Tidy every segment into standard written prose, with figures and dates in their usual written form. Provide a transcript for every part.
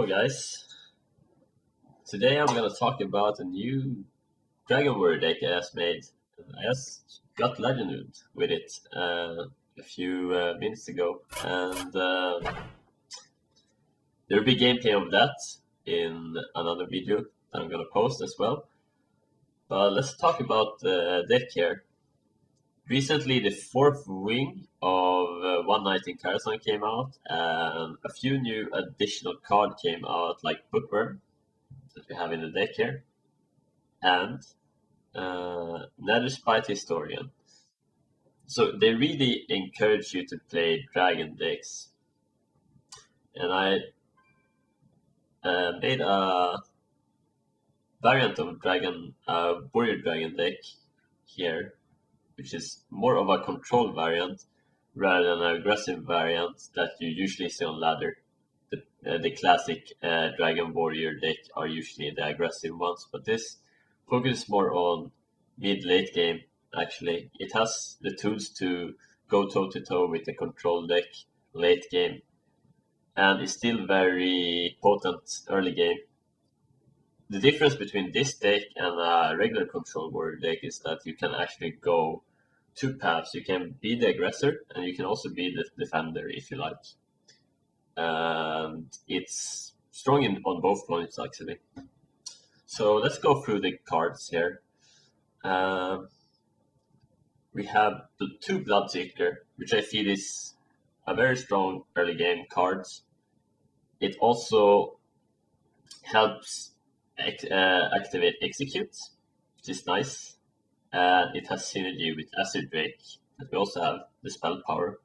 Hello guys, today I'm gonna talk about a new Dragon Warrior deck I just made. I just got legended with it a few minutes ago, and there'll be gameplay of that in another video that I'm gonna post as well. But let's talk about the deck here. Recently, the fourth wing of One Night in Karazhan came out, and a few new additional cards came out, like Bookworm, that we have in the deck here, and Netherspite Historian. So they really encourage you to play dragon decks, and I made a variant of warrior dragon deck here, which is more of a control variant rather than an aggressive variant that you usually see on ladder. The classic dragon warrior deck are usually the aggressive ones, but this focuses more on mid-late game. Actually, it has the tools to go toe-to-toe with the control deck late game, and it's still very potent early game. The difference between this deck and a regular control warrior deck is that you can actually go two paths. You can be the aggressor, and you can also be the defender if you like. And it's strong on both points actually. So let's go through the cards here. We have the two Bloodseeker, which I feel is a very strong early game card. It also helps activate Execute, which is nice. And it has synergy with Acid Drake, and we also have the spell power.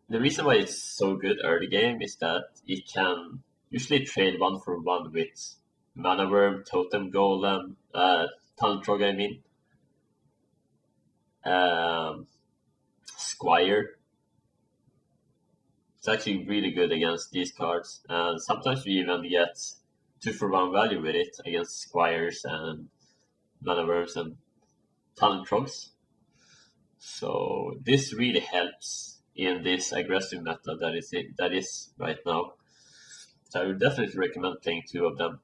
The reason why it's so good early game is that it can usually trade 1-for-1 with Mana Worm, Totem Golem, Tantrog I mean, Squire. It's actually really good against these cards, and sometimes we even get 2-for-1 value with it against Squires and Mana Worms and Tantrogs. So this really helps in this aggressive meta that is right now. So I would definitely recommend playing two of them.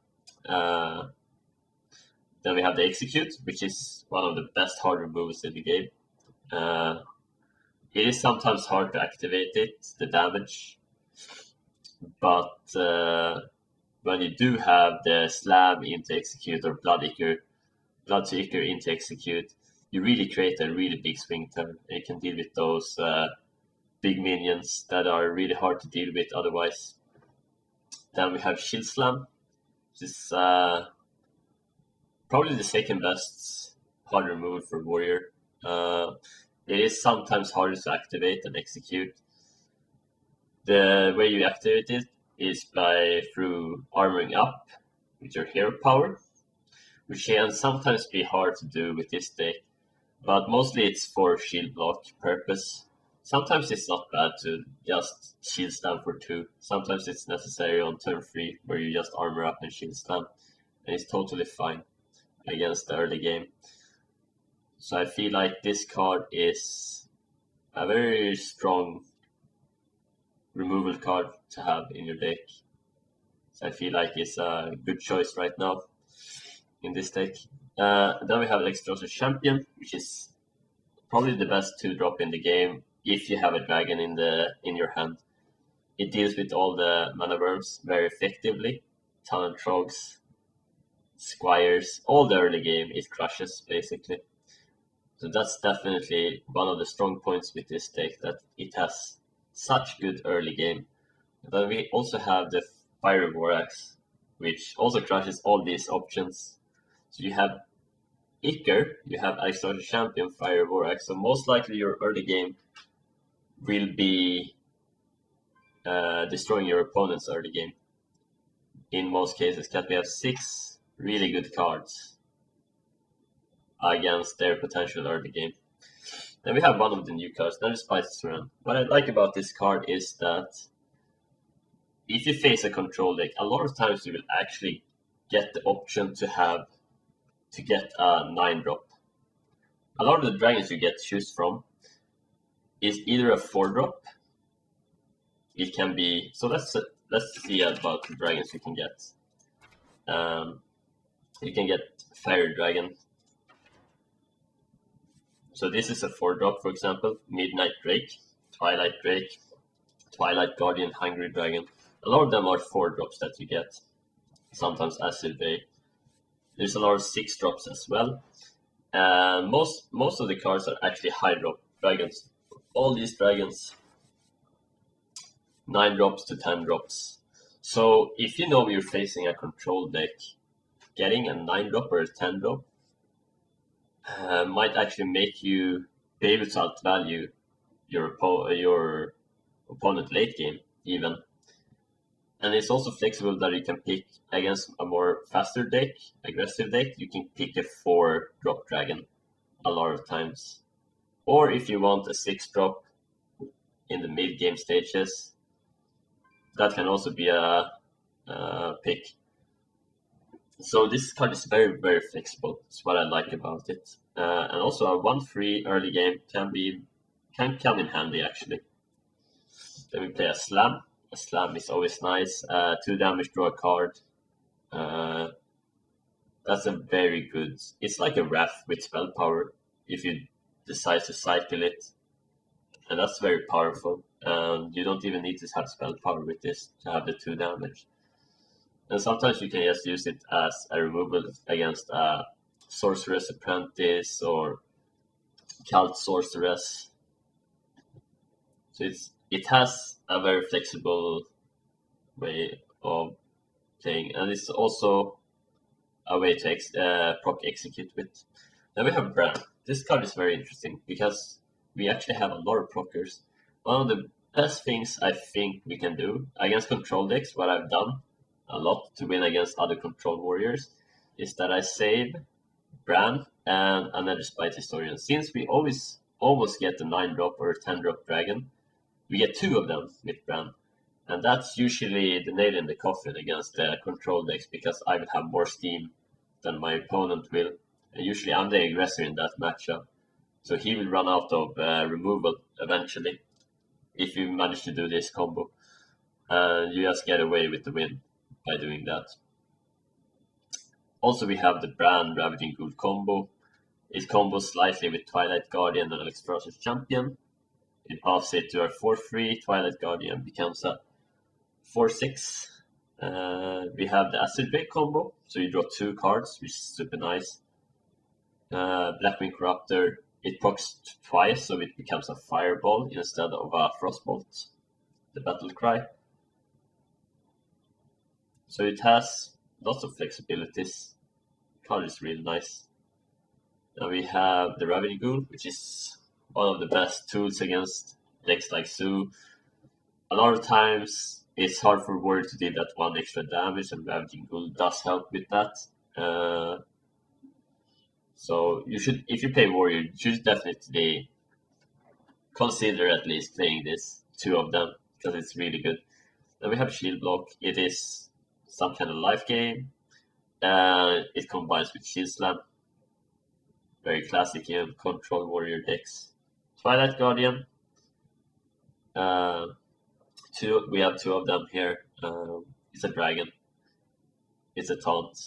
Then we have the Execute, which is one of the best hard removals in the game. It is sometimes hard to activate it, the damage, but when you do have the Slam into Execute or Bloodseeker into Execute, you really create a really big swing turn, and you can deal with those big minions that are really hard to deal with otherwise. Then we have Shield Slam, which is probably the second best hard removal for Warrior. It is sometimes harder to activate than Execute. The way you activate it is through armoring up with your hero power, which can sometimes be hard to do with this deck, but mostly it's for shield block purpose. Sometimes it's not bad to just shield slam for 2. Sometimes it's necessary on turn 3 where you just armor up and shield slam, and it's totally fine against the early game. So I feel like this card is a very strong removal card to have in your deck. So I feel like it's a good choice right now in this deck. Then we have Explosive Champion, which is probably the best 2-drop in the game if you have a dragon in your hand. It deals with all the Mana Worms very effectively. Tantrogs, Squires, all the early game it crushes basically. So that's definitely one of the strong points with this deck, that it has such good early game. Then we also have the Fire Vorax, which also crushes all these options. So you have Iker, you have Exalted Champion, Fire Vorax, so most likely your early game will be destroying your opponent's early game. In most cases, because we have 6 really good cards against their potential early game. Then we have one of the new cards, Netherspite Historian. What I like about this card is that if you face a control deck, a lot of times you will actually get the option to get a 9-drop. A lot of the dragons you get to choose from is either a 4-drop. It can be, so let's let's see about the dragons you can get. You can get Fire Dragon. So this is a 4-drop, for example. Midnight Drake, Twilight Drake, Twilight Guardian, Hungry Dragon. A lot of them are 4-drops that you get. Sometimes Acid Bay. There's a lot of 6-drops as well. And most of the cards are actually high-drop dragons. All these dragons, 9 drops to 10 drops. So if you know you're facing a control deck, getting a 9-drop or a 10-drop might actually make you be able to outvalue your opponent late game even. And it's also flexible that you can pick against a more faster deck, aggressive deck. You can pick a 4-drop dragon a lot of times. Or if you want a 6-drop in the mid-game stages, that can also be a pick. So this card is very, very flexible. That's what I like about it. And also a 1-3 early game can come in handy actually. Then we play a Slam. A Slam is always nice. 2 damage, draw a card. That's a very good. It's like a Wrath with spell power if you decide to cycle it, and that's very powerful. You don't even need to have spell power with this to have the 2 damage. And sometimes you can just use it as a removal against a Sorceress Apprentice or Cult Sorceress. So it has a very flexible way of playing, and it's also a way to proc execute with. Then we have Bran. This card is very interesting because we actually have a lot of proccers. One of the best things I think we can do against control decks, what I've done a lot to win against other control warriors, is that I save Bran and another Spite Historian. Since we almost get a 9-drop or a 10-drop dragon, we get 2 of them with Bran. And that's usually the nail in the coffin against the control decks because I will have more steam than my opponent will. And usually I'm the aggressor in that matchup. So he will run out of removal eventually if you manage to do this combo. And you just get away with the win by doing that. Also we have the Bran Ravaging Ghoul combo. It combos slightly with Twilight Guardian and Alexstrasza's Champion. It buffs it to our 4-3. Twilight Guardian becomes a 4-6. We have the Acid Bay combo, so you draw 2 cards, which is super nice. Blackwing Corruptor, it procs twice, so it becomes a Fireball instead of a Frostbolt, the Battle Cry. So it has lots of flexibilities. The card is really nice. Now we have the Ravaging Ghoul, which is one of the best tools against decks like Sjow. A lot of times it's hard for Warrior to deal that 1 extra damage, and Ravaging Ghoul does help with that. So you should, if you play Warrior, you should definitely consider at least playing this 2 of them because it's really good. Then we have Shield Block. It is some kind of life game. It combines with Shield Slam. Very classic in control warrior decks. Twilight Guardian. We have 2 of them here. It's a dragon. It's a taunt.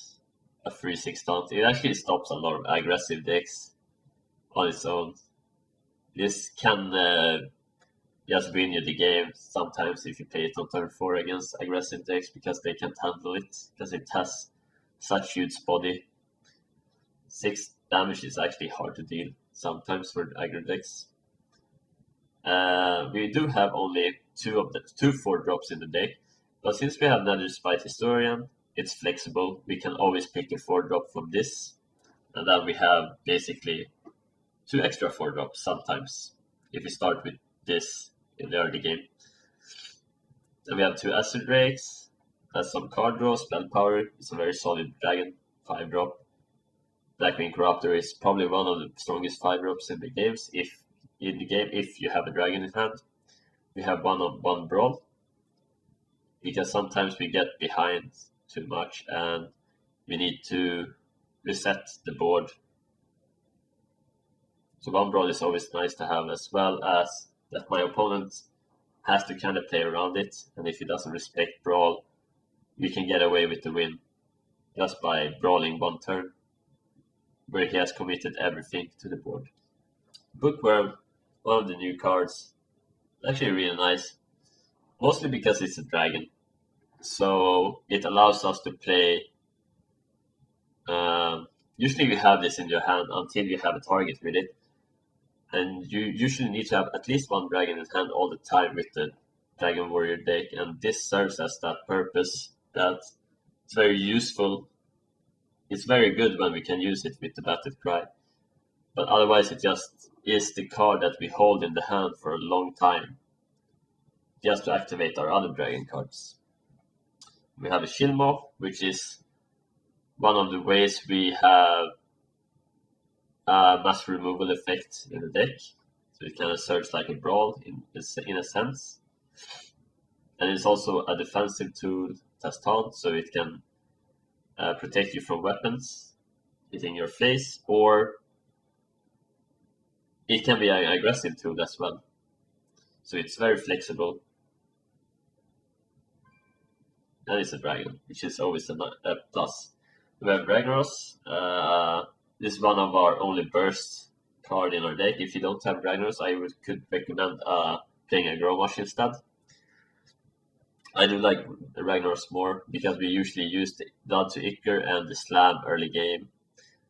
A 3/6 taunt. It actually stops a lot of aggressive decks on its own. This can just win you the game sometimes if you play it on turn 4 against aggressive decks because they can't handle it because it has such huge body. 6 damage is actually hard to deal sometimes for aggro decks. We do have only 2 4-drops in the deck, but since we have another Spite Historian, it's flexible. We can always pick a 4-drop from this, and then we have basically 2 extra 4-drops sometimes if we start with this in the early game. Then we have 2 Acid Drakes. That's some card draw, spell power. It's a very solid dragon, 5-drop. Blackwing Corruptor is probably one of the strongest 5-drops in the game if you have a dragon in hand. We have 1/1 Brawl because sometimes we get behind too much and we need to reset the board. So 1 Brawl is always nice to have, as well as that my opponent has to kind of play around it, and if he doesn't respect Brawl, you can get away with the win just by brawling one turn, where he has committed everything to the board. Bookworm, one of the new cards, actually really nice, mostly because it's a dragon. So it allows us to play. Usually we have this in your hand until you have a target with it, and you usually need to have at least one dragon in hand all the time with the Dragon Warrior deck, and this serves as that purpose. That it's very useful. It's very good when we can use it with the Battle Cry, but otherwise it just is the card that we hold in the hand for a long time, just to activate our other dragon cards. We have a Shilmo, which is one of the ways we have a mass removal effect in the deck. So it kind of serves like a Brawl in a sense. And it's also a defensive tool, Taunt, so it can protect you from weapons hitting your face, or it can be an aggressive tool as well. So it's very flexible. And it's a dragon, which is always a plus. We have Ragnaros. This is one of our only burst card in our deck. If you don't have Ragnaros, I could recommend playing a Grommash instead. I do like Ragnaros more because we usually use the Dud to Icker and the Slam early game.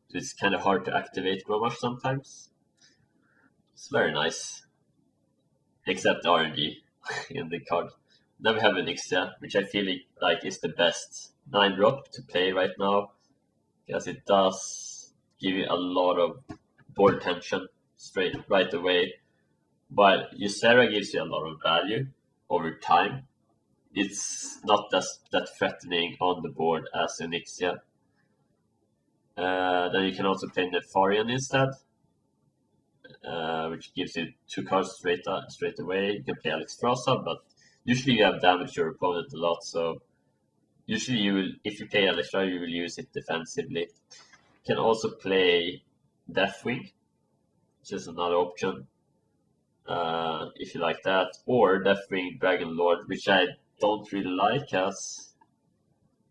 So it's kind of hard to activate Grommash sometimes. It's very nice. Except RNG in the card. Then we have Onyxia, which I feel like is the best 9-drop to play right now, because it does give you a lot of board tension right away. But Ysera gives you a lot of value over time. It's not that threatening on the board as Onyxia. Then you can also play Nefarian instead, which gives you 2 cards straight away. You can play Alexstrasza, but usually you have damaged your opponent a lot, so usually if you play Alexstrasza, you will use it defensively. You can also play Deathwing, which is another option, if you like that, or Deathwing Dragon Lord, which I don't really like, as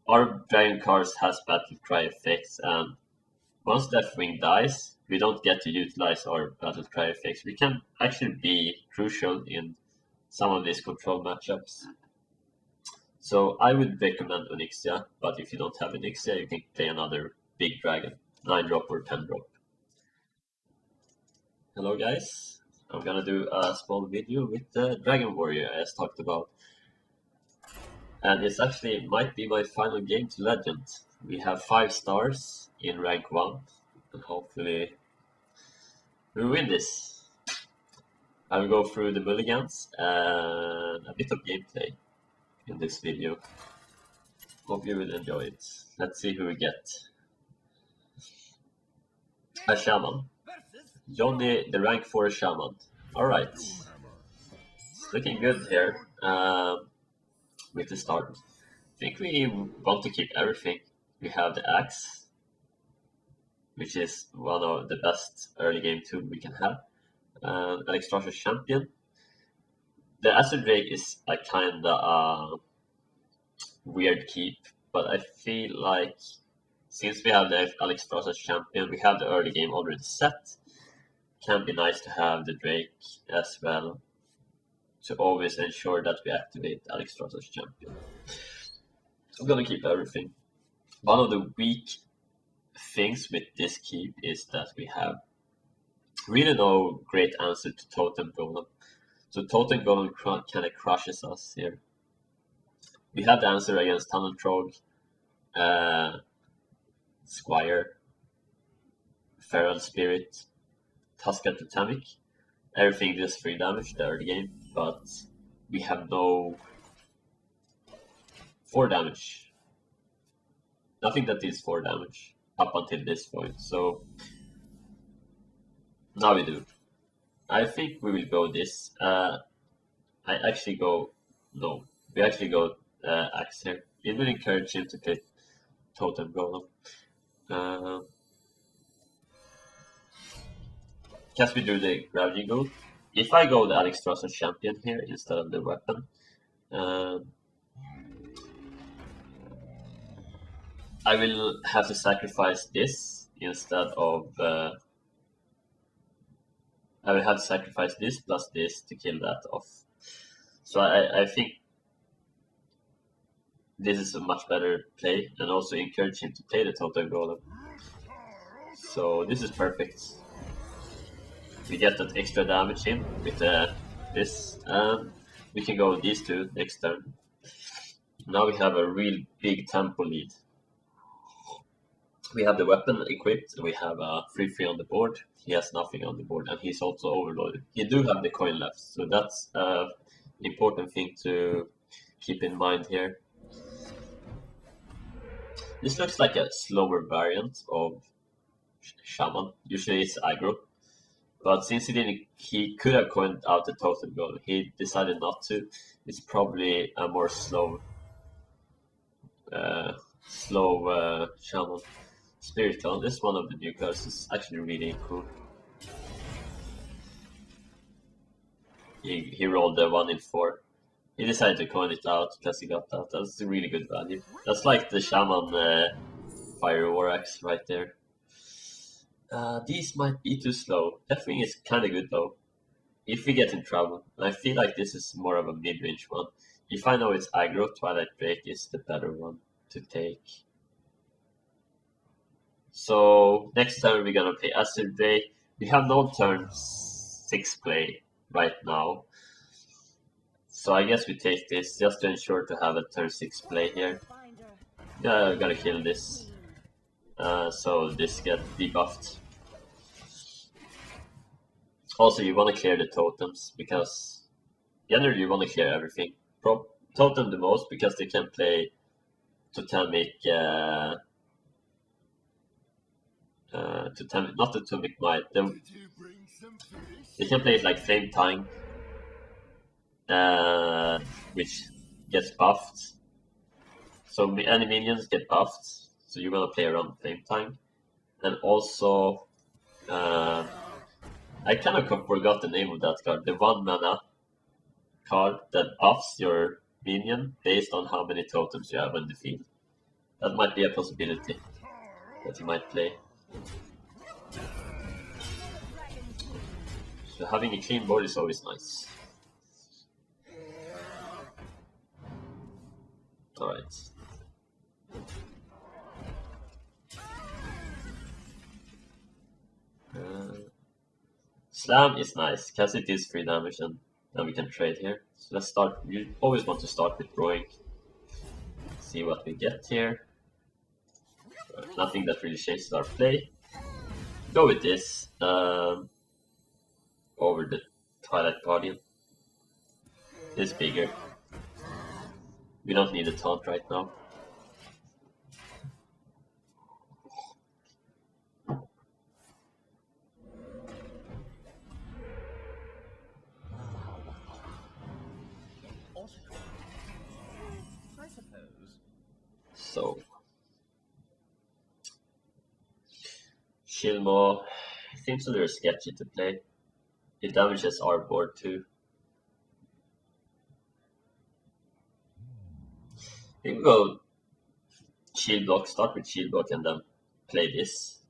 our dragon cards has Battle Cry effects, and once Deathwing dies, we don't get to utilize our Battle Cry effects. We can actually be crucial in some of these control matchups. So I would recommend Onyxia, but if you don't have Onyxia, you can play another big dragon, 9-drop or 10-drop. Hello guys, I'm gonna do a small video with the Dragon Warrior as talked about. And it's actually might be my final game to Legend. We have 5 stars in rank 1, and hopefully we win this. I will go through the mulligans and a bit of gameplay in this video. Hope you will enjoy it. Let's see who we get. A Shaman. Johnny, the rank 4 Shaman. Alright. It's looking good here with the start. I think we want to keep everything. We have the Axe, which is one of the best early game tools we can have. Alexstrasza Champion. The Acid Drake is a kinda weird keep, but I feel like since we have the Alexstrasza Champion, we have the early game already set. Can be nice to have the Drake as well, to always ensure that we activate Alexstrasza's Champion. I'm gonna keep everything. One of the weak things with this keep is that we have really no great answer to Totem Golem. So Totem Golem kind of crushes us here. We have the answer against Tunnel Troll, Squire, Feral Spirit, Tusker Totemic. Everything does 3 damage the early game, but we have no 4 damage. Nothing that deals 4 damage up until this point, so now we do. I think we will go this. We actually go Axe here. It will encourage him to play Totem Golem. Guess we do the Gravity Goat. if I go the Alex champion here instead of the weapon, I will have to sacrifice this instead of. I will have to sacrifice this plus this to kill that off. So I think this is a much better play, and also encourage him to play the Totem Golem. So this is perfect. We get that extra damage in with this, and we can go with these two next turn. Now we have a real big tempo lead. We have the weapon equipped, and we have a 3/3 on the board. He has nothing on the board, and he's also overloaded. He do have the coin left, so that's an important thing to keep in mind here. This looks like a slower variant of Shaman. Usually it's aggro, but since he could have coined out the totem goal. He decided not to. It's probably a more slow Shaman. Spirit Clone. This is one of the new cards. It's actually really cool. He rolled the 1 in 4. He decided to coin it out because he got that. That's a really good value. That's like the Shaman Fire War Axe right there. These might be too slow. That thing is kind of good though. If we get in trouble, and I feel like this is more of a mid-range one. If I know it's aggro, Twilight Drake is the better one to take. So next turn we're gonna play Acid Drake. We have no turn 6 play right now. So I guess we take this just to ensure to have a turn 6 play here. Yeah, I gotta kill this. So this gets debuffed. Also, you want to clear the totems because generally you want to clear everything. Totem the most because they can play Totemic. Not Totemic Might. They can play it like Flame Tang, which gets buffed. So any minions get buffed. So you want to play around Flame Tang, and also. I kind of forgot the name of that card. The 1 mana card that buffs your minion based on how many totems you have on the field. That might be a possibility that you might play. So having a clean board is always nice. Alright. Slam is nice because it is 3 damage and then we can trade here. So let's start. You always want to start with drawing. See what we get here. Nothing that really changes our play. Go with this over the Twilight Guardian. It's bigger. We don't need a taunt right now. So Shilmo seems a little sketchy to play. It damages our board too. We can go shield block, start with shield block and then play this.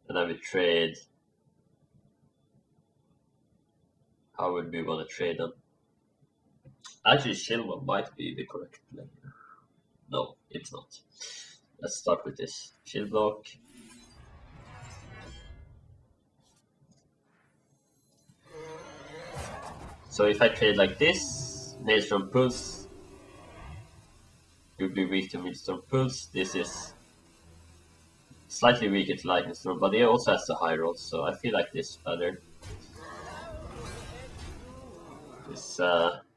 And then we trade. How would we want to trade them? Actually, Shilmo might be the correct play. No, it's not. Let's start with this. Shield block. So if I trade like this, Maelstrom Pulse, you'll be weak to Maelstrom Pulse. This is slightly weaker to Lightning Storm, but it also has the high roll, so I feel like this better.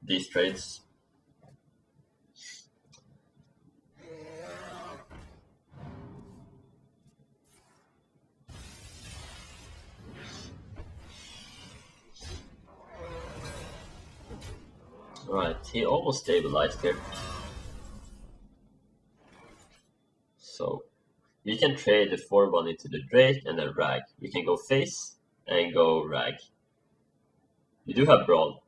These trades. Alright, he almost stabilized here. So we can trade the 4/1 into the Drake and then Rag. We can go face and go Rag. You do have Brawl.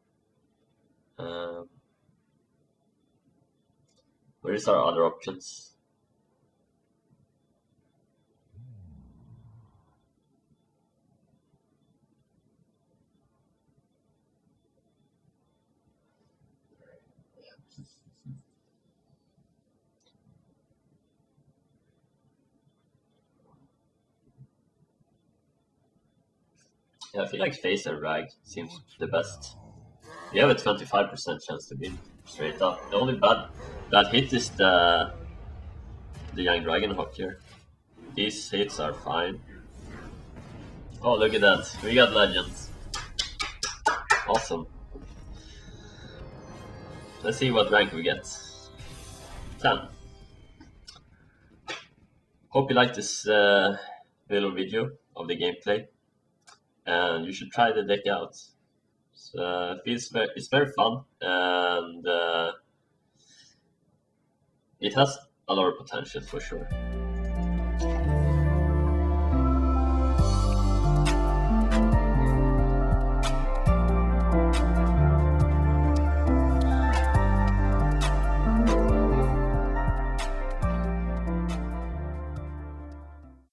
Where is our other options? Yeah, I feel like Face and Rag seems the best. You have a 25% chance to win straight up. The only bad hit is the Young Dragon Hawk here. These hits are fine. Oh, look at that. We got Legends. Awesome. Let's see what rank we get. 10. Hope you liked this little video of the gameplay. And you should try the deck out. It's very fun, and it has a lot of potential for sure.